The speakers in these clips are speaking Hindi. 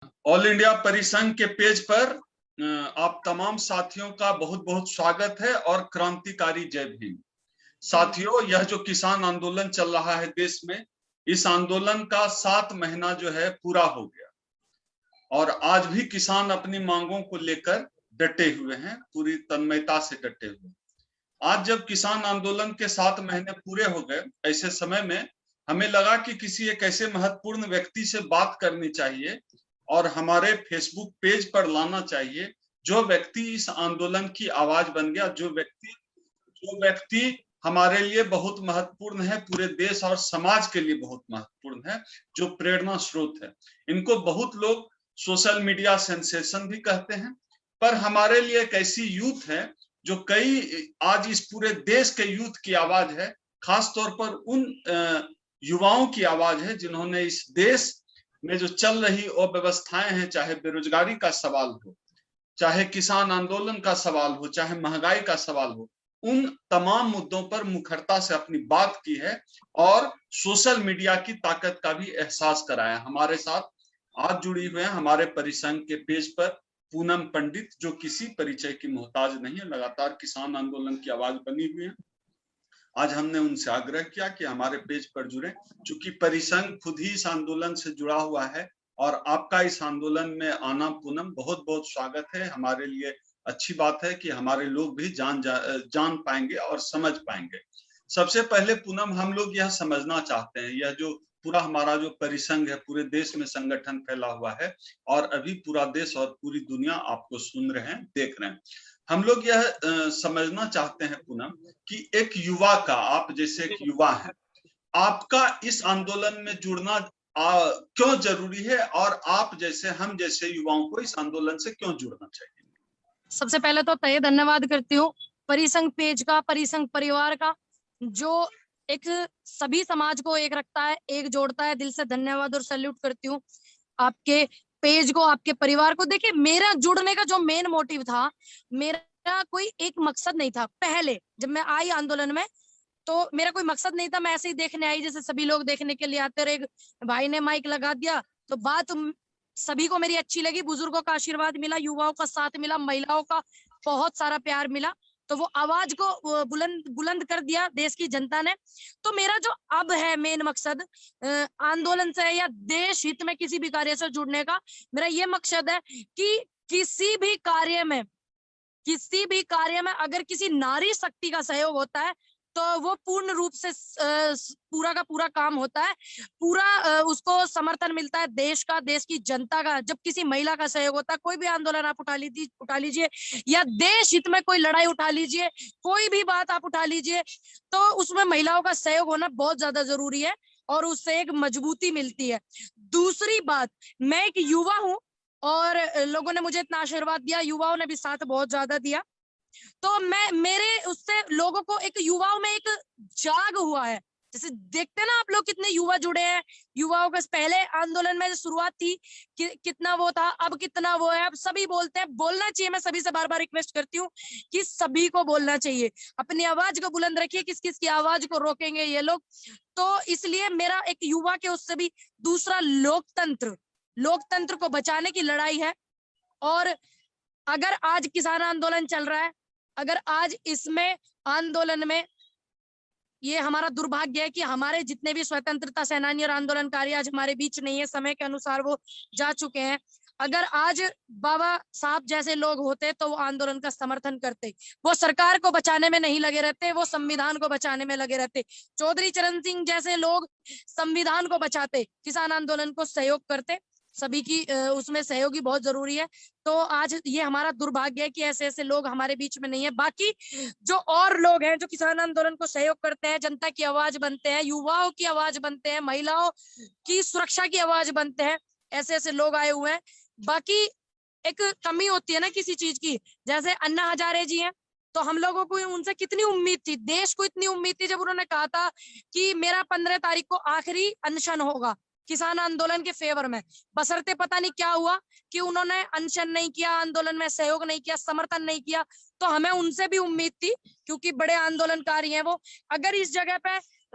ऑल इंडिया परिसंघ के पेज पर आप तमाम साथियों का बहुत बहुत स्वागत है और क्रांतिकारी जय भीम। साथियों, यह जो किसान आंदोलन चल रहा है देश में, इस आंदोलन का 7 महीना जो है पूरा हो गया और आज भी किसान अपनी मांगों को लेकर डटे हुए हैं, पूरी तन्मयता से डटे हुए। आज जब किसान आंदोलन के 7 महीने पूरे हो गए, ऐसे समय में हमें लगा कि किसी एक ऐसे महत्वपूर्ण व्यक्ति से बात करनी चाहिए और हमारे फेसबुक पेज पर लाना चाहिए जो व्यक्ति इस आंदोलन की आवाज बन गया, जो व्यक्ति हमारे लिए बहुत महत्वपूर्ण है, पूरे देश और समाज के लिए बहुत महत्वपूर्ण है, जो प्रेरणा स्रोत है। इनको बहुत लोग सोशल मीडिया सेंसेशन भी कहते हैं, पर हमारे लिए एक ऐसी यूथ है जो आज इस पूरे देश के यूथ की आवाज है, खास तौर पर उन युवाओं की आवाज है जिन्होंने इस देश में जो चल रही अव्यवस्थाएं हैं, चाहे बेरोजगारी का सवाल हो, चाहे किसान आंदोलन का सवाल हो, चाहे महंगाई का सवाल हो, उन तमाम मुद्दों पर मुखरता से अपनी बात की है और सोशल मीडिया की ताकत का भी एहसास कराया। हमारे साथ आज जुड़ी हुए हैं हमारे परिसंघ के पेज पर पूनम पंडित, जो किसी परिचय की मोहताज नहीं है, लगातार किसान आंदोलन की आवाज बनी हुई है। आज हमने उनसे आग्रह किया कि हमारे पेज पर जुड़े, चूंकि परिसंघ खुद ही इस आंदोलन से जुड़ा हुआ है और आपका इस आंदोलन में आना पूनम बहुत बहुत स्वागत है। हमारे लिए अच्छी बात है कि हमारे लोग भी जान पाएंगे और समझ पाएंगे। सबसे पहले पूनम, हम लोग यह समझना चाहते हैं, यह जो पूरा हमारा जो परिसंघ है, पूरे देश में संगठन फैला हुआ है और अभी पूरा देश और पूरी दुनिया आपको सुन रहे हैं, देख रहे हैं। हम लोग यह समझना चाहते हैं पूनम कि एक युवा का, आप जैसे एक युवा है, आपका इस आंदोलन में जुड़ना क्यों जरूरी है और आप जैसे, हम जैसे युवाओं को इस आंदोलन से क्यों जुड़ना चाहिए? सबसे पहले तो तहे धन्यवाद करती हूँ परिसंघ पेज का, परिसंघ परिवार का, जो एक सभी समाज को एक रखता है, एक जोड़ता है। दिल से धन्यवाद और सैल्यूट करती हूँ आपके पेज को, आपके परिवार को। देखिए, मेरा जुड़ने का जो मेन मोटिव था, मेरा कोई एक मकसद नहीं था। पहले जब मैं आई आंदोलन में तो मेरा कोई मकसद नहीं था, मैं ऐसे ही देखने आई, जैसे सभी लोग देखने के लिए आते। और एक भाई ने माइक लगा दिया तो बात सभी को मेरी अच्छी लगी, बुजुर्गों का आशीर्वाद मिला, युवाओं का साथ मिला, महिलाओं का बहुत सारा प्यार मिला, तो वो आवाज को बुलंद कर दिया देश की जनता ने। तो मेरा जो अब है मेन मकसद आंदोलन से या देश हित में किसी भी कार्य से जुड़ने का, मेरा ये मकसद है कि किसी भी कार्य में अगर किसी नारी शक्ति का सहयोग होता है तो वो पूर्ण रूप से पूरा का पूरा काम होता है, पूरा उसको समर्थन मिलता है देश का, देश की जनता का। जब किसी महिला का सहयोग होता है, कोई भी आंदोलन आप उठा लीजिए या देश हित में कोई लड़ाई उठा लीजिए, कोई भी बात आप उठा लीजिए, तो उसमें महिलाओं का सहयोग होना बहुत ज्यादा जरूरी है और उससे एक मजबूती मिलती है। दूसरी बात, मैं एक युवा हूँ और लोगों ने मुझे इतना आशीर्वाद दिया, युवाओं ने भी साथ बहुत ज्यादा दिया, तो मेरे उससे लोगों को, एक युवाओं में एक जाग हुआ है। जैसे देखते ना आप लोग कितने युवा जुड़े हैं, युवाओं का पहले आंदोलन में शुरुआत थी कितना वो था, अब कितना वो है। अब सभी बोलते हैं, बोलना चाहिए। मैं सभी से बार बार रिक्वेस्ट करती हूँ कि सभी को बोलना चाहिए, अपनी आवाज को बुलंद रखिए। किस किस की आवाज को रोकेंगे ये लोग? तो इसलिए मेरा एक युवा के उससे भी दूसरा लोकतंत्र को बचाने की लड़ाई है। और अगर आज किसान आंदोलन चल रहा है, अगर आज इसमें आंदोलन में, ये हमारा दुर्भाग्य है कि हमारे जितने भी स्वतंत्रता सेनानी और आंदोलनकारी आज हमारे बीच नहीं है, समय के अनुसार वो जा चुके हैं। अगर आज बाबा साहब जैसे लोग होते तो वो आंदोलन का समर्थन करते, वो सरकार को बचाने में नहीं लगे रहते, वो संविधान को बचाने में लगे रहते। चौधरी चरण सिंह जैसे लोग संविधान को बचाते, किसान आंदोलन को सहयोग करते। सभी की उसमें सहयोगी बहुत जरूरी है। तो आज ये हमारा दुर्भाग्य है कि ऐसे ऐसे लोग हमारे बीच में नहीं है। बाकी जो और लोग हैं जो किसान आंदोलन को सहयोग करते हैं, जनता की आवाज बनते हैं, युवाओं की आवाज बनते हैं, महिलाओं की सुरक्षा की आवाज बनते हैं, ऐसे ऐसे लोग आए हुए हैं। बाकी एक कमी होती है ना किसी चीज की, जैसे अन्ना हजारे जी हैं, तो हम लोगों को उनसे कितनी उम्मीद थी, देश को इतनी उम्मीद थी जब उन्होंने कहा था कि मेरा 15 तारीख को आखिरी अनशन होगा किसान आंदोलन के फेवर में। बशर्ते पता नहीं क्या हुआ कि उन्होंने अनशन नहीं किया, आंदोलन में सहयोग नहीं किया, समर्थन नहीं किया। तो हमें उनसे भी उम्मीद थी क्योंकि बड़े आंदोलनकारी हैं वो। अगर इस जगह पे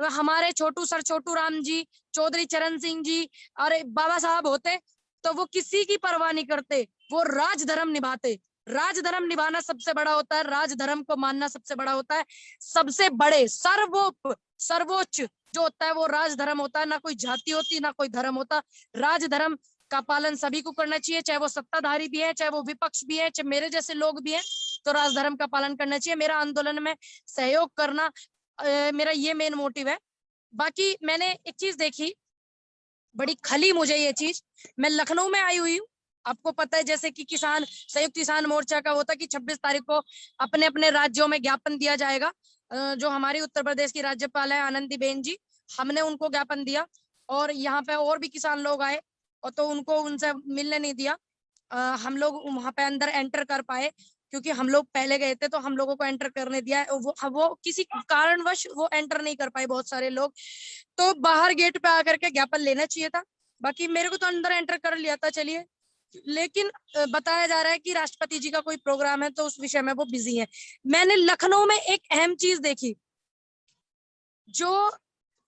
हमारे छोटू राम जी, चौधरी चरण सिंह जी और बाबा साहब होते तो वो किसी की परवाह नहीं करते, वो राजधर्म निभाते। राजधर्म निभाना सबसे बड़ा होता है, राजधर्म को मानना सबसे बड़ा होता है। सबसे बड़े सर्वोच्च जो होता है वो राजधर्म होता है, ना कोई जाति होती ना कोई धर्म होता। राजधर्म का पालन सभी को करना चाहिए, चाहे वो सत्ताधारी भी है, चाहे वो विपक्ष भी है, चाहे मेरे जैसे लोग भी हैं, तो राजधर्म का पालन करना चाहिए। मेरा आंदोलन में सहयोग करना मेरा ये मेन मोटिव है। बाकी मैंने एक चीज देखी, बड़ी खली मुझे ये चीज। मैं लखनऊ में आई हुई हूँ, आपको पता है जैसे कि संयुक्त किसान मोर्चा का होता कि 26 तारीख को अपने अपने राज्यों में ज्ञापन दिया जाएगा। जो हमारी उत्तर प्रदेश की राज्यपाल है आनंदीबेन जी, हमने उनको ज्ञापन दिया, और यहाँ पे और भी किसान लोग आए और तो उनको उनसे मिलने नहीं दिया। हम लोग वहां पे अंदर एंटर कर पाए क्योंकि हम लोग पहले गए थे, तो हम लोगों को एंटर करने दिया है। वो किसी कारणवश वो एंटर नहीं कर पाए बहुत सारे लोग, तो बाहर गेट पे आकर के ज्ञापन लेना चाहिए था। बाकी मेरे को तो अंदर एंटर कर लिया था, चलिए। लेकिन बताया जा रहा है कि राष्ट्रपति जी का कोई प्रोग्राम है, तो उस विषय में वो बिजी है। मैंने लखनऊ में एक अहम चीज देखी, जो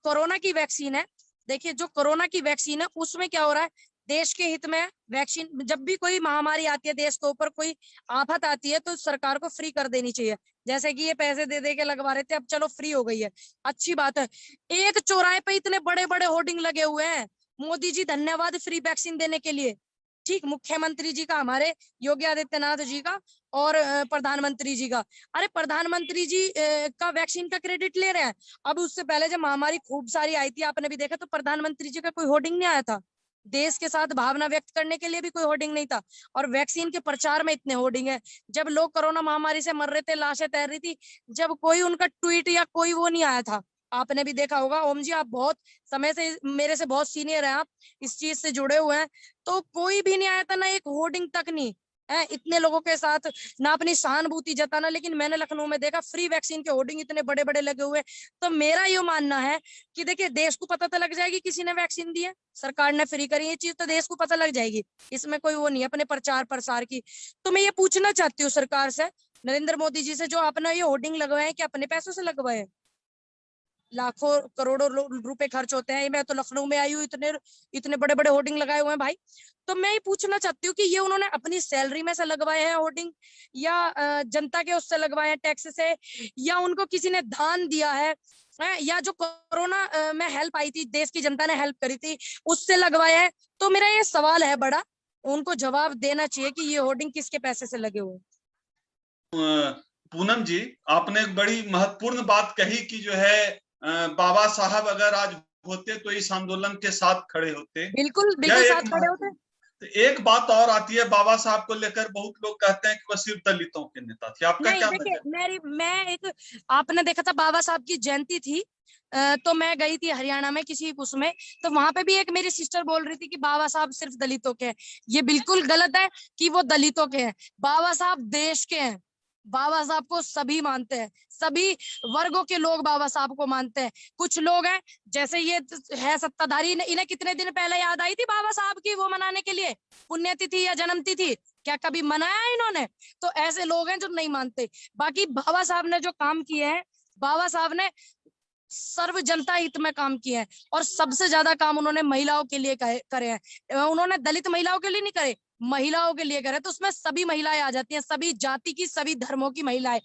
कोरोना की वैक्सीन है। देखिए, जो कोरोना की वैक्सीन है उसमें क्या हो रहा है, देश के हित में वैक्सीन, जब भी कोई महामारी आती है, देश के ऊपर कोई आफत आती है, तो सरकार को फ्री कर देनी चाहिए। जैसे कि ये पैसे दे दे के लगवा रहे थे, अब चलो फ्री हो गई है, अच्छी बात है। एक चौराहे पे इतने बड़े बड़े होर्डिंग लगे हुए हैं, मोदी जी धन्यवाद फ्री वैक्सीन देने के लिए। ठीक, मुख्यमंत्री जी का, हमारे योगी आदित्यनाथ जी का, और प्रधानमंत्री जी का। अरे प्रधानमंत्री जी का वैक्सीन का क्रेडिट ले रहे हैं। अब उससे पहले जब महामारी खूब सारी आई थी, आपने भी देखा, तो प्रधानमंत्री जी का कोई होर्डिंग नहीं आया था। देश के साथ भावना व्यक्त करने के लिए भी कोई होर्डिंग नहीं था, और वैक्सीन के प्रचार में इतने होर्डिंग है। जब लोग कोरोना महामारी से मर रहे थे, लाशें तैर रही थी, जब कोई उनका ट्वीट या कोई वो नहीं आया था। आपने भी देखा होगा, ओम जी, आप बहुत समय से मेरे से बहुत सीनियर हैं, आप इस चीज से जुड़े हुए हैं, तो कोई भी नहीं आया था, ना एक होर्डिंग तक नहीं है, इतने लोगों के साथ ना अपनी सहानुभूति जताना। लेकिन मैंने लखनऊ में देखा, फ्री वैक्सीन के होर्डिंग इतने बड़े बड़े लगे हुए। तो मेरा ये मानना है कि देखिए, देश को पता तो लग जाएगी किसी ने वैक्सीन दी है, सरकार ने फ्री करी, ये चीज तो देश को पता लग जाएगी, इसमें कोई वो नहीं अपने प्रचार प्रसार की। तो मैं ये पूछना चाहती हूँ सरकार से, नरेंद्र मोदी जी से, जो अपना ये होर्डिंग लगवाए हैं, कि अपने पैसों से लगवाए? लाखों करोड़ों रुपए खर्च होते हैं। मैं तो लखनऊ में आई हूँ, इतने इतने बड़े बड़े होर्डिंग लगाए हुए हैं भाई। तो मैं ये पूछना चाहती हूँ कि ये उन्होंने अपनी सैलरी में से लगवाए हैं होर्डिंग, या जनता के उससे लगवाए हैं, टैक्स से, या उनको किसी ने दान दिया है, या जो कोरोना में हेल्प आई थी, देश की जनता ने हेल्प करी थी, उससे लगवाया है? तो मेरा ये सवाल है बड़ा, उनको जवाब देना चाहिए कि ये होर्डिंग किसके पैसे से लगे हुए। पूनम जी, आपने एक बड़ी महत्वपूर्ण बात कही कि जो है बाबा साहब अगर आज होते तो इस आंदोलन के साथ खड़े होते। बिल्कुल बिल्कुल साथ खड़े होते। तो एक बात और आती है, बाबा साहब को लेकर बहुत लोग कहते हैं कि वह सिर्फ दलितों के नेता थे, आपका नहीं, क्या देखिए, आपने देखा था बाबा साहब की जयंती थी, तो मैं गई थी हरियाणा में किसी उसमें, तो वहां पे भी एक मेरी सिस्टर बोल रही थी कि बाबा साहब सिर्फ दलितों के हैं। ये बिल्कुल गलत है कि वो दलितों के हैं। बाबा साहब देश के हैं, बाबा साहब को सभी मानते हैं, सभी वर्गों के लोग बाबा साहब को मानते हैं। कुछ लोग हैं, जैसे ये है सत्ताधारी, इन्हें कितने दिन पहले याद आई थी बाबा साहब की वो मनाने के लिए, पुण्यतिथि या जन्मतिथि, क्या कभी मनाया इन्होंने? तो ऐसे लोग हैं जो नहीं मानते। बाकी बाबा साहब ने जो काम किए हैं, बाबा साहब ने सर्व जनता हित में काम किए हैं, और सबसे ज्यादा काम उन्होंने महिलाओं के लिए करे हैं। उन्होंने दलित महिलाओं के लिए नहीं करे, महिलाओं के लिए करे। तो उसमें सभी महिलाएं आ जाती हैं, सभी जाति की, सभी धर्मों की महिलाएं।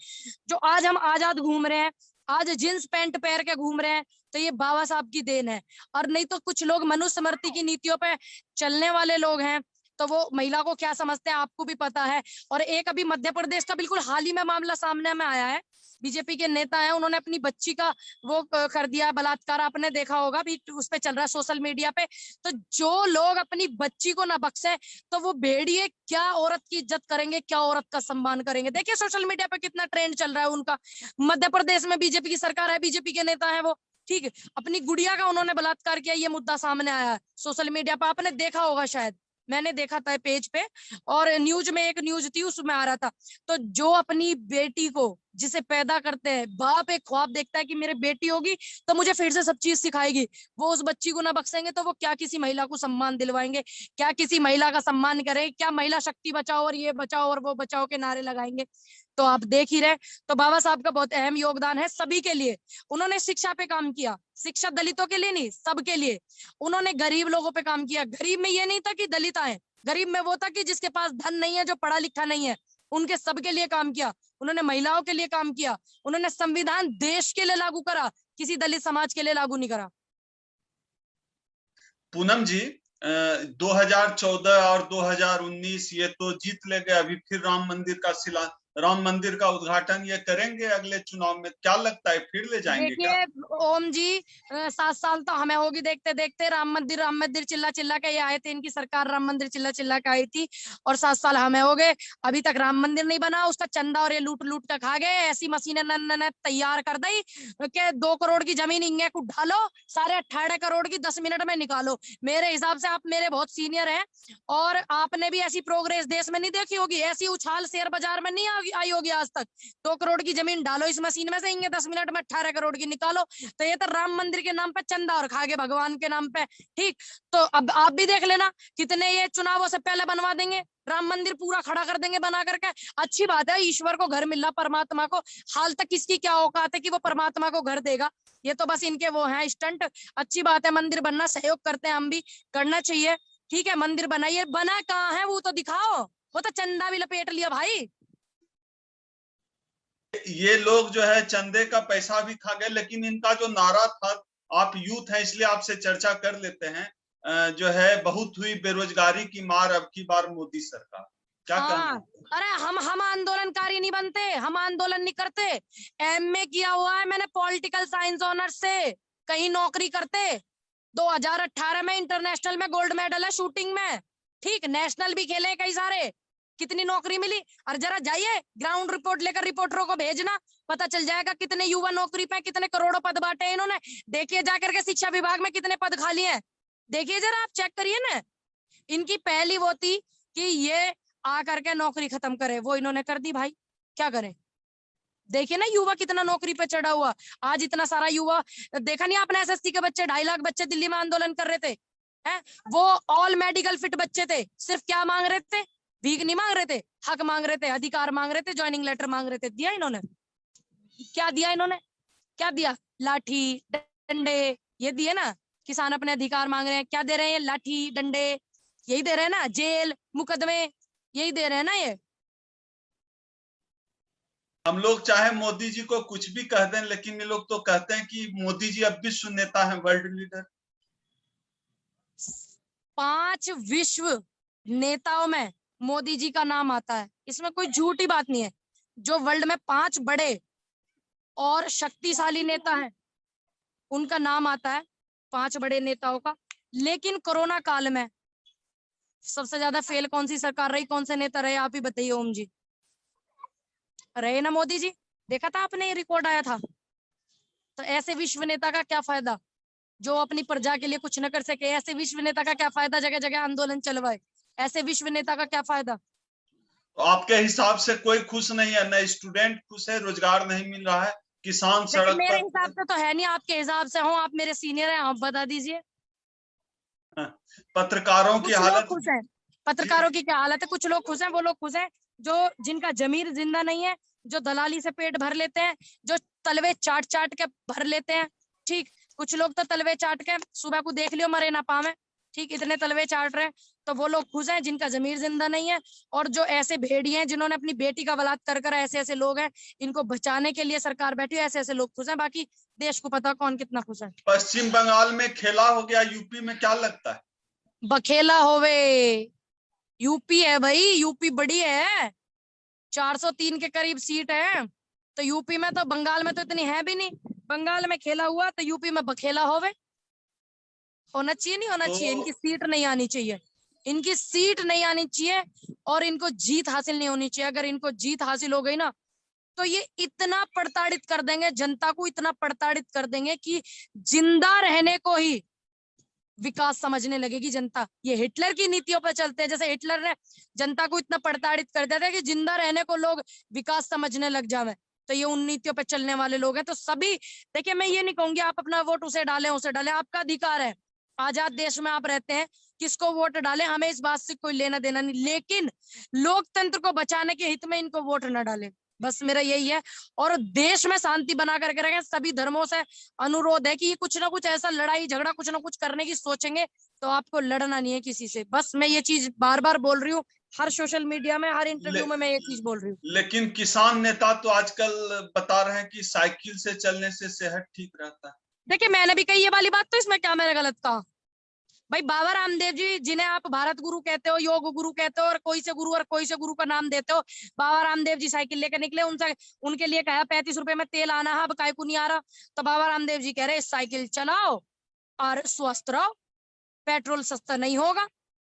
जो आज हम आजाद घूम रहे हैं, आज जींस पैंट पहन के घूम रहे हैं, तो ये बाबा साहब की देन है। और नहीं तो कुछ लोग मनुस्मृति की नीतियों पे चलने वाले लोग हैं, तो वो महिला को क्या समझते हैं आपको भी पता है। और एक अभी मध्य प्रदेश का बिल्कुल हाल ही में मामला सामने में आया है, बीजेपी के नेता है, उन्होंने अपनी बच्ची का वो कर दिया बलात्कार, आपने देखा होगा, भी उस पे चल रहा है सोशल मीडिया पे। तो जो लोग अपनी बच्ची को ना बख्शे, तो वो भेड़िए क्या औरत की इज्जत करेंगे, क्या औरत का सम्मान करेंगे? देखिए सोशल मीडिया पे कितना ट्रेंड चल रहा है उनका। मध्य प्रदेश में बीजेपी की सरकार है, बीजेपी के नेता है वो, ठीक है, अपनी गुड़िया का उन्होंने बलात्कार किया, ये मुद्दा सामने आया है सोशल मीडिया पर, आपने देखा होगा शायद, मैंने देखा था पेज पे, और न्यूज में एक न्यूज थी उसमें आ रहा था। तो जो अपनी बेटी को, जिसे पैदा करते हैं, बाप एक ख्वाब देखता है कि मेरी बेटी होगी तो मुझे फिर से सब चीज सिखाएगी, वो उस बच्ची को ना बख्शेंगे तो वो क्या किसी महिला को सम्मान दिलवाएंगे? क्या किसी महिला का सम्मान करें? क्या महिला शक्ति बचाओ और ये बचाओ और वो बचाओ के नारे लगाएंगे? तो आप देख ही रहे। तो बाबा साहब का बहुत अहम योगदान है सभी के लिए। उन्होंने शिक्षा पे काम किया, शिक्षा दलितों के लिए नहीं, सबके लिए। उन्होंने गरीब लोगों पे काम किया। गरीब में ये नहीं था कि दलित आए, गरीब में वो था कि जिसके पास धन नहीं है, जो पढ़ा लिखा नहीं है, उनके सबके लिए काम किया। उन्होंने महिलाओं के लिए काम किया। उन्होंने संविधान देश के लिए लागू करा, किसी दलित समाज के लिए लागू नहीं करा। पूनम जी, 2014 और 2019 ये तो जीत ले गए, अभी फिर राम मंदिर का उद्घाटन ये करेंगे अगले चुनाव में, क्या लगता है फिर ले जाएंगे क्या? देखिए ओम जी, 7 साल तो हमें होगी देखते देखते। राम मंदिर चिल्ला चिल्ला के ये आए थे, इनकी सरकार राम मंदिर चिल्ला चिल्ला के आई थी, और 7 साल हमें हो गए, अभी तक राम मंदिर नहीं बना। उसका चंदा और ये लूट लूट कर खा गए। ऐसी मशीनें न तैयार कर दी कि 2 करोड़ की जमीन इंगे को ढालो, सारे 18 करोड़ की 10 मिनट में निकालो। मेरे हिसाब से आप मेरे बहुत सीनियर हैं, और आपने भी ऐसी प्रोग्रेस देश में नहीं देखी होगी, ऐसी उछाल शेयर बाजार में नहीं आई होगी आज तक। 2 करोड़ की जमीन डालो इस मशीन में से, इंगे 10 मिनट में 18 करोड़ की निकालो। तो ये तो राम मंदिर के नाम पे चंदा और खा गए भगवान के नाम पे। ठीक, तो अब आप भी देख लेना कितने ये चुनावों से पहले बनवा देंगे, राम मंदिर पूरा खड़ा कर देंगे बना करके। अच्छी बात है, ईश्वर को घर मिल रहा, परमात्मा को। हाल तक किसकी क्या औकात है कि वो परमात्मा को घर देगा? ये तो बस इनके वो हैं स्टंट। अच्छी बात है, मंदिर बनना, सहयोग करते हैं हम भी, करना चाहिए। ठीक है, मंदिर बनाइए, बना कहाँ है वो तो दिखाओ। वो तो चंदा भी लपेट लिया भाई। ये लोग जो है चंदे का पैसा भी खा गए, लेकिन इनका जो नारा था, आप यूथ हैं इसलिए आपसे चर्चा कर लेते हैं, जो है बहुत हुई बेरोजगारी की मार, अब की बार मोदी सरकार, क्या कहना? अरे हम आंदोलनकारी नहीं बनते, हम आंदोलन नहीं करते। एमए किया हुआ है मैंने पॉलिटिकल साइंस ऑनर्स से, कहीं नौकरी करते। 2018 में इंटरनेशनल में गोल्ड मेडल है शूटिंग में। ठीक, नेशनल भी खेले कई सारे, कितनी नौकरी मिली। और जरा जाइए ग्राउंड रिपोर्ट लेकर रिपोर्टरों को भेजना, पता चल जाएगा कितने युवा नौकरी पे, कितने करोड़ों पद बांटे इन्होंने। देखिए जाकर के शिक्षा विभाग में कितने पद खाली हैं, देखिए जरा, आप चेक करिए ना। इनकी पहली वो थी कि ये आकर के नौकरी खत्म करे, वो इन्होंने कर दी भाई, क्या करें। देखिए ना युवा कितना नौकरी पे चढ़ा हुआ। आज इतना सारा युवा, देखा नहीं आपने एसएससी के बच्चे, 2.5 लाख बच्चे दिल्ली में आंदोलन कर रहे थे, हैं? वो ऑल मेडिकल फिट बच्चे थे। सिर्फ क्या मांग रहे थे? भीख नहीं मांग रहे थे, हक मांग रहे थे, अधिकार मांग रहे थे, ज्वाइनिंग लेटर मांग रहे थे। दिया इन्होंने? क्या दिया इन्होंने? क्या दिया? लाठी डंडे ये दिए ना। किसान अपने अधिकार मांग रहे हैं, क्या दे रहे हैं? लाठी डंडे यही दे रहे हैं ना, जेल मुकदमे यही दे रहे हैं ना ये। हम लोग चाहे मोदी जी को कुछ भी कह दें, लेकिन ये लोग तो कहते हैं कि मोदी जी अब विश्व नेता हैं, वर्ल्ड लीडर। 5 विश्व नेताओं में मोदी जी का नाम आता है, इसमें कोई झूठी बात नहीं है। जो वर्ल्ड में 5 बड़े और शक्तिशाली नेता हैं उनका नाम आता है, 5 बड़े नेताओं का। लेकिन कोरोना काल में सबसे ज्यादा फेल कौन सी सरकार रही, कौन से नेता रहे, आप ही बताइए ओम जी। रहे ना मोदी जी, देखा था आपने, ये रिकॉर्ड आया था। तो ऐसे विश्व नेता का क्या फायदा जो अपनी प्रजा के लिए कुछ न कर सके? ऐसे विश्व नेता का क्या फायदा जगह जगह आंदोलन चलवाए? ऐसे विश्व नेता का क्या फायदा? तो आपके हिसाब से कोई खुश नहीं है, न स्टूडेंट खुश है, रोजगार नहीं मिल रहा है, किसान सड़क मेरे पर। हिसाब से तो है नहीं, आपके हिसाब से हो, आप मेरे सीनियर हैं, आप बता दीजिए। पत्रकारों की हालत खुश है, पत्रकारों की क्या हालत है? कुछ लोग खुश हैं, वो लोग खुश हैं जो जिनका जमीर जिंदा नहीं है, जो दलाली से पेट भर लेते हैं, जो तलवे चाट चाट के भर लेते हैं। ठीक, कुछ लोग तो तलवे चाट के सुबह को देख लियो मरे ना पावे। ठीक, इतने तलवे चाट रहे हैं, तो वो लोग खुश हैं जिनका जमीर जिंदा नहीं है। और जो ऐसे भेड़िए हैं जिन्होंने अपनी बेटी का बलात्कार करा, ऐसे ऐसे लोग हैं, इनको बचाने के लिए सरकार बैठी है, ऐसे ऐसे लोग खुश हैं। बाकी देश को पता कौन कितना खुश है। पश्चिम बंगाल में खेला हो गया, यूपी में क्या लगता है? बखेला होवे, यूपी है भाई, यूपी बड़ी है, 403 के करीब सीट है। तो यूपी में तो, बंगाल में तो इतनी है भी नहीं। बंगाल में खेला हुआ तो यूपी में बखेला होवे। होना चाहिए नहीं होना चाहिए, इनकी सीट नहीं आनी चाहिए, इनकी सीट नहीं आनी चाहिए, और इनको जीत हासिल नहीं होनी चाहिए। अगर इनको जीत हासिल हो गई ना, तो ये इतना प्रताड़ित कर देंगे जनता को, इतना प्रताड़ित कर देंगे कि जिंदा रहने को ही विकास समझने लगेगी जनता। ये हिटलर की नीतियों पर चलते हैं, जैसे हिटलर ने जनता को इतना प्रताड़ित कर दिया था कि जिंदा रहने को लोग विकास समझने लग जावे। तो ये उन नीतियों पर चलने वाले लोग हैं। तो सभी, देखिए मैं ये नहीं कहूंगी आप अपना वोट उसे डालें उसे डालें, आपका अधिकार है, आजाद देश में आप रहते हैं, किसको वोट डालें, हमें इस बात से कोई लेना देना नहीं। लेकिन लोकतंत्र को बचाने के हित में इनको वोट न डालें, बस मेरा यही है। और देश में शांति बना करके रखें। सभी धर्मों से अनुरोध है कि कुछ ना कुछ ऐसा लड़ाई झगड़ा कुछ ना कुछ करने की सोचेंगे तो आपको लड़ना नहीं है किसी से। बस मैं ये चीज बार बार बोल रही हूँ, हर सोशल मीडिया में, हर इंटरव्यू में मैं ये चीज बोल रही हूँ। लेकिन किसान नेता तो आजकल बता रहे हैं कि साइकिल से चलने से सेहत ठीक रहता है। देखिए मैंने भी कही ये वाली बात, तो इसमें क्या मैंने गलत कहा? भाई बाबा रामदेव जी, जिन्हें आप भारत गुरु कहते हो, योग गुरु कहते हो, और कोई से गुरु और कोई से गुरु का नाम देते हो, बाबा रामदेव जी साइकिल लेकर निकले, उनसे उनके लिए कहा 35 रुपए में तेल आना है, अब काय को नहीं आ रहा, तो बाबा रामदेव जी कह रहे साइकिल चलाओ और स्वस्थ रहो, पेट्रोल सस्ता नहीं होगा।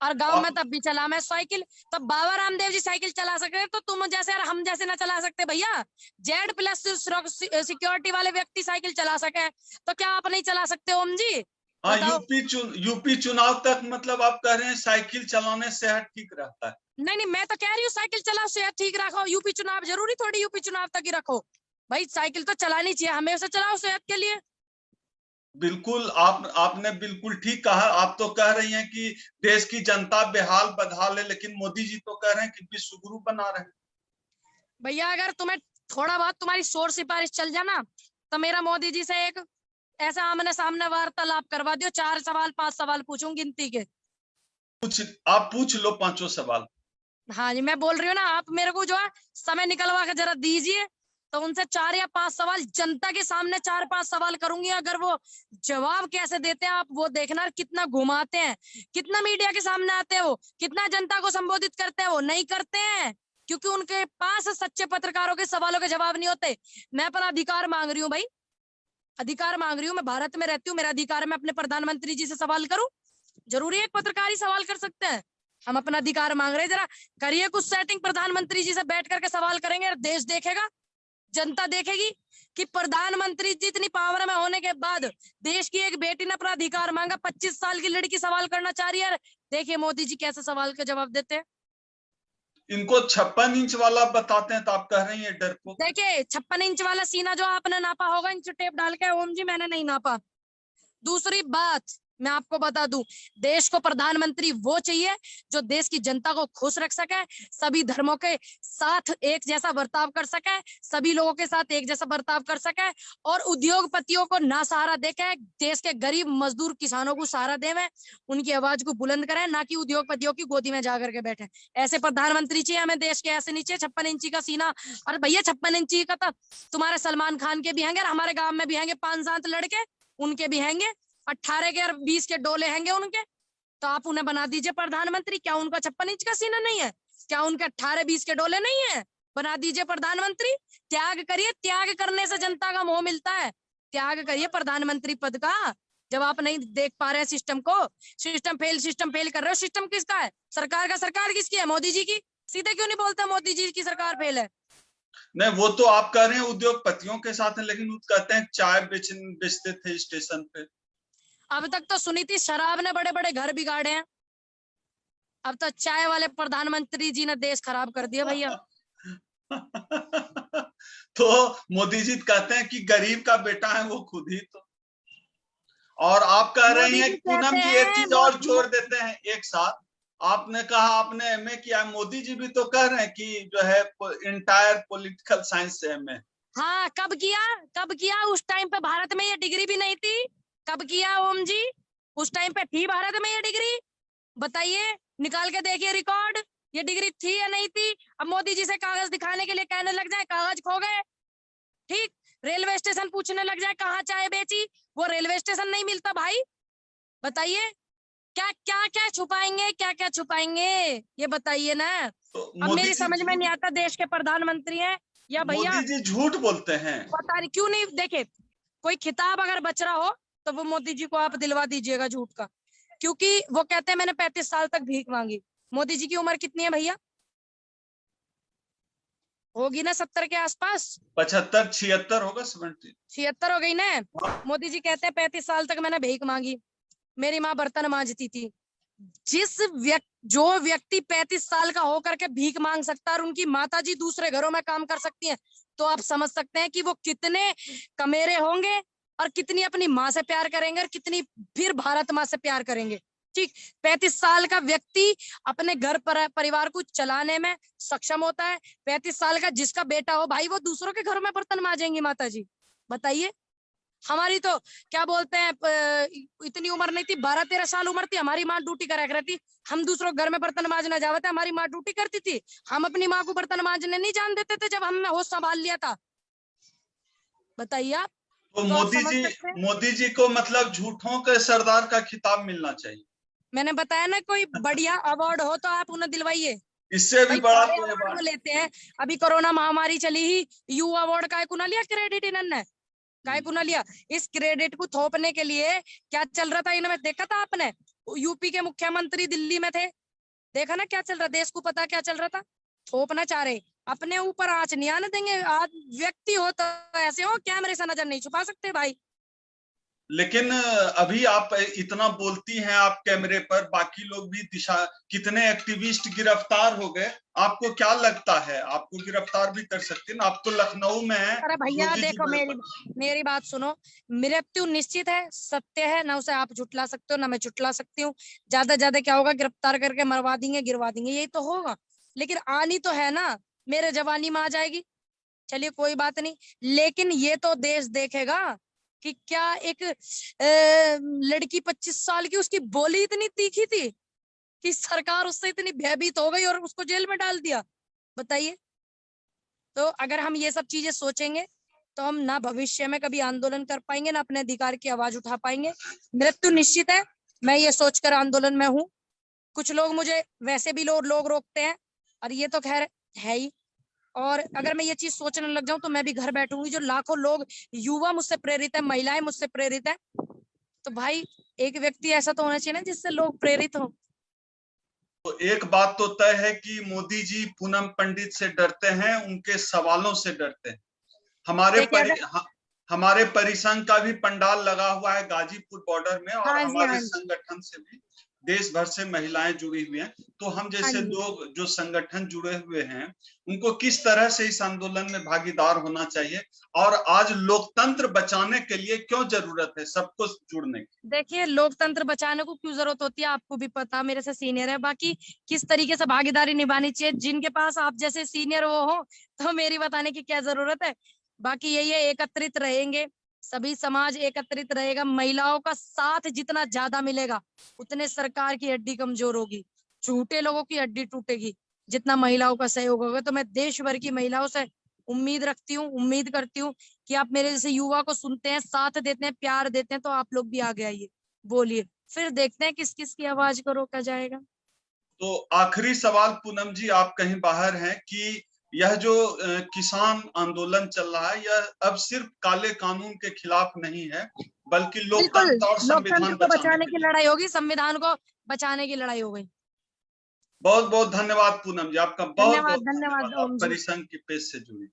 और गांव में तब भी चला मैं साइकिल। तब बाबा रामदेव जी साइकिल चला सकते तो तुम जैसे और हम जैसे ना चला सकते भैया? Z+ सिक्योरिटी वाले व्यक्ति साइकिल चला सके तो क्या आप नहीं चला सकते ओम जी? हाँ, बताओ। यूपी चुनाव तक मतलब आप कह रहे हैं साइकिल चलाने से सेहत ठीक रहता है? नहीं मैं तो कह रही हूँ साइकिल चलाओ, सेहत ठीक रखो। यूपी चुनाव जरूरी थोड़ी यूपी चुनाव तक ही रखो भाई, साइकिल तो चलानी चाहिए, हमेशा चलाओ सेहत के लिए। बिल्कुल, आपने बिल्कुल ठीक कहा। आप तो कह रही हैं कि देश की जनता बेहाल बदहाल है, लेकिन मोदी जी तो कह रहे हैं कि विश्व गुरु बना रहे हैं। भैया अगर तुम्हें थोड़ा बहुत तुम्हारी शोर सिफारिश चल जाना तो मेरा मोदी जी से एक ऐसा आमने सामने वार्तालाप करवा दियो, 4 सवाल 5 सवाल पूछूं गिनती के। आप पूछ लो 5 सवाल। हाँ जी, मैं बोल रही हूँ ना, आप मेरे को जो है समय निकलवा के जरा दीजिए, तो उनसे 4 या 5 सवाल जनता के सामने 4-5 सवाल करूंगी। अगर वो जवाब कैसे देते हैं आप वो देखना, कितना घुमाते हैं, कितना मीडिया के सामने आते हैं, वो कितना जनता को संबोधित करते हैं। वो नहीं करते हैं क्योंकि उनके पास सच्चे पत्रकारों के सवालों के जवाब नहीं होते। मैं अपना अधिकार मांग रही हूँ भाई, अधिकार मांग रही हूँ। मैं भारत में रहती हूँ, मेरा अधिकार है मैं अपने प्रधानमंत्री जी से सवाल करूं। जरूरी है एक पत्रकार ही सवाल कर सकते हैं? हम अपना अधिकार मांग रहे हैं, जरा करिए कुछ सेटिंग, प्रधानमंत्री जी से बैठ करके सवाल करेंगे, देश देखेगा, जनता देखेगी कि प्रधानमंत्री जी इतनी पावर में होने के बाद देश की एक बेटी ने अपना अधिकार मांगा, 25 साल की लड़की सवाल करना चाह रही है। देखिए मोदी जी कैसे सवाल के जवाब देते हैं। इनको 56 इंच वाला बताते हैं तो आप कह रही हैं डरपोक। देखिए 56 इंच वाला सीना जो आपने नापा होगा इंच टेप डाल के, ओम जी मैंने नहीं नापा। दूसरी बात मैं आपको बता दूं, देश को प्रधानमंत्री वो चाहिए जो देश की जनता को खुश रख सके, सभी धर्मों के साथ एक जैसा बर्ताव कर सके, सभी लोगों के साथ एक जैसा बर्ताव कर सके, और उद्योगपतियों को ना सहारा देके देश के गरीब मजदूर किसानों को सहारा देवे, उनकी आवाज को बुलंद करें, ना कि उद्योगपतियों की गोदी में जाकर के बैठे। ऐसे प्रधानमंत्री चाहिए हमें देश के, ऐसे नीचे 56 इंची का सीना। अरे भैया 56 इंची का तो तुम्हारे सलमान खान के भी हैंगे, हमारे गांव में भी हैंगे 5-7 लड़के, उनके भी हैंगे, 18 के और 20 के डोले हैंगे उनके, तो आप उन्हें बना दीजिए प्रधानमंत्री। क्या उनका 56 इंच का सीना नहीं है? क्या उनके 18-20 के डोले नहीं है? बना दीजिए प्रधानमंत्री। त्याग करिए, त्याग करने से जनता का मोह मिलता है। त्याग करिए प्रधानमंत्री पद का। जब आप नहीं देख पा रहे हैं सिस्टम को, सिस्टम फेल कर रहे हो। सिस्टम किसका है? सरकार का। सरकार किसकी है? मोदी जी की। सीधे क्यों नहीं बोलते मोदी जी की सरकार फेल है? नहीं, वो तो आप कह रहे हैं उद्योगपतियों के साथ है, लेकिन वो कहते हैं चाय बेचते थे स्टेशन पे। अब तक तो सुनी थी शराब ने बड़े बड़े घर बिगाड़े हैं, अब तो चाय वाले प्रधानमंत्री जी ने देश खराब कर दिया भैया। तो मोदी जी कहते हैं कि गरीब का बेटा है वो खुद ही तो। और आप कह रहे हैं पूनम जी एक चीज और जोड़ देते हैं एक साथ। आपने कहा आपने एमए किया, मोदी जी भी तो कह रहे हैं कि जो है इंटायर पॉलिटिकल साइंस से एमए। हाँ, कब किया? कब किया? उस टाइम पे भारत में ये डिग्री भी नहीं थी। कब किया ओम जी? उस टाइम पे थी भारत में ये डिग्री? बताइए, निकाल के देखिए रिकॉर्ड, ये डिग्री थी या नहीं थी? अब मोदी जी से कागज दिखाने के लिए कहने लग जाए कागज खो गए, ठीक। रेलवे स्टेशन पूछने लग जाए कहाँ चाय बेची, वो रेलवे स्टेशन नहीं मिलता भाई। बताइए क्या क्या क्या छुपाएंगे, क्या क्या छुपाएंगे, ये बताइए ना। तो अब मोदी मेरी जी समझ में नहीं आता, देश के प्रधानमंत्री हैं या भैया, मोदी जी झूठ बोलते हैं। पता नहीं क्यों नहीं। देखे कोई खिताब अगर बच रहा हो तो वो मोदी जी को आप दिलवा दीजिएगा झूठ का, क्योंकि वो कहते हैं मैंने 35 साल तक भीख मांगी। मोदी जी की उम्र कितनी है भैया? होगी ना 70 के आसपास। 75 76 होगा, 70। 76 हो गई ना। मोदी जी कहते हैं 35 साल तक मैंने भीख मांगी, मेरी माँ बर्तन मांजती थी। जो व्यक्ति 35 साल का होकर के भीख मांग सकता है और उनकी माता जी दूसरे घरों में काम कर सकती हैं, तो आप समझ सकते हैं कि वो कितने कमेरे होंगे और कितनी अपनी माँ से प्यार करेंगे और कितनी फिर भारत माँ से प्यार करेंगे। ठीक, 35 साल का व्यक्ति अपने घर पर परिवार को चलाने में सक्षम होता है। 35 साल का जिसका बेटा हो भाई, वो दूसरों के घर में बर्तन मांजेंगी माता जी, बताइए। हमारी तो क्या बोलते हैं, इतनी उम्र नहीं थी, 12-13 साल उम्र थी, हमारी माँ ड्यूटी करा करती, हम दूसरों के घर में बर्तन मांजना जाते, हमारी माँ ड्यूटी करती थी, हम अपनी माँ को बर्तन मांजने नहीं जान देते थे जब हमने होश संभाल लिया था, बताइए आप। तो तो आप समझ सकते हैं, मोदी जी को मतलब झूठों के सरदार का खिताब मिलना चाहिए। मैंने बताया ना, कोई बढ़िया अवार्ड हो तो आप उन्हें दिलवाइए। इससे भी भाई बड़ा सारे कोई अवार्ड अवार्ड वो लेते हैं, अभी कोरोना महामारी चली ही, यू अवार्ड का कुना लिया क्रेडिट इन्होंने, काय कुना लिया। इस क्रेडिट को थोपने के लिए क्या चल रहा था इनमें, देखा था आपने? यूपी के मुख्यमंत्री दिल्ली में थे, देखा ना क्या चल रहा, देश को पता क्या चल रहा था। थोपना चाह रहे, अपने ऊपर आंच नहीं आने देंगे। आज व्यक्ति हो तो ऐसे हो, कैमरे से नजर नहीं छुपा सकते भाई। लेकिन अभी आप इतना बोलती हैं, आप कैमरे पर, बाकी लोग भी दिशा, कितने एक्टिविस्ट गिरफ्तार हो गए, आपको क्या लगता है आपको गिरफ्तार भी कर सकते हैं? आप तो लखनऊ में हैं। अरे भैया देखो, मेरी बात सुनो, मृत्यु निश्चित है, सत्य है ना, उसे आप झुटला सकते हो ना मैं झुटला सकती हूँ। ज्यादा क्या होगा, गिरफ्तार करके मरवा देंगे, गिरवा देंगे, यही तो होगा। लेकिन आनी तो है ना, मेरे जवानी में आ जाएगी, चलिए कोई बात नहीं। लेकिन ये तो देश देखेगा कि क्या एक लड़की 25 साल की, उसकी बोली इतनी तीखी थी कि सरकार उससे इतनी भयभीत हो गई और उसको जेल में डाल दिया, बताइए। तो अगर हम ये सब चीजें सोचेंगे तो हम ना भविष्य में कभी आंदोलन कर पाएंगे, ना अपने अधिकार की आवाज उठा पाएंगे। मृत्यु निश्चित है, मैं ये सोचकर आंदोलन में हूँ। कुछ लोग मुझे वैसे भी लोग रोकते हैं, और ये तो खैर है ही। और अगर मैं ये चीज सोचने लग जाऊं तो मैं भी घर बैठूंगी। जो लाखों लोग, युवा मुझसे प्रेरित है, महिलाएं मुझसे प्रेरित है, तो भाई एक व्यक्ति ऐसा तो होना चाहिए ना जिससे लोग प्रेरित हो। तो एक बात तो तय है कि मोदी जी पूनम पंडित से डरते हैं, उनके सवालों से डरते हैं। हमारे परिसंघ का भी पंडाल लगा हुआ है गाजीपुर बॉर्डर में, और हमारे संगठन से भी देश भर से महिलाएं जुड़ी हुई हैं। तो हम जैसे लोग जो संगठन जुड़े हुए हैं, उनको किस तरह से इस आंदोलन में भागीदार होना चाहिए, और आज लोकतंत्र बचाने के लिए क्यों जरूरत है सबको जुड़ने की? देखिए, लोकतंत्र बचाने को क्यों जरूरत होती है आपको भी पता, मेरे से सीनियर है। बाकी किस तरीके से भागीदारी निभानी चाहिए, जिनके पास आप जैसे सीनियर वो हो, तो मेरी बताने की क्या जरूरत है। बाकी यही है, एकत्रित रहेंगे, सभी समाज एकत्रित रहेगा, महिलाओं का साथ जितना ज्यादा मिलेगा उतने सरकार की हड्डी कमजोर होगी, झूठे लोगों की हड्डी टूटेगी। जितना महिलाओं का सहयोग होगा, तो मैं देश भर की महिलाओं से उम्मीद रखती हूँ, उम्मीद करती हूँ कि आप मेरे जैसे युवा को सुनते हैं, साथ देते हैं, प्यार देते हैं, तो आप लोग भी आगे आइए, बोलिए, फिर देखते हैं किस किस की आवाज को रोका जाएगा। तो आखिरी सवाल पूनम जी, आप कहीं बाहर हैं, कि यह जो किसान आंदोलन चल रहा है, यह अब सिर्फ काले कानून के खिलाफ नहीं है, बल्कि लोकतंत्र और संविधान बचाने की लड़ाई होगी, संविधान को बचाने की लड़ाई हो गई। बहुत बहुत धन्यवाद पूनम जी, आपका बहुत बहुत धन्यवाद धन्यवाद, आप परिसंघ के पेज से जुड़ी।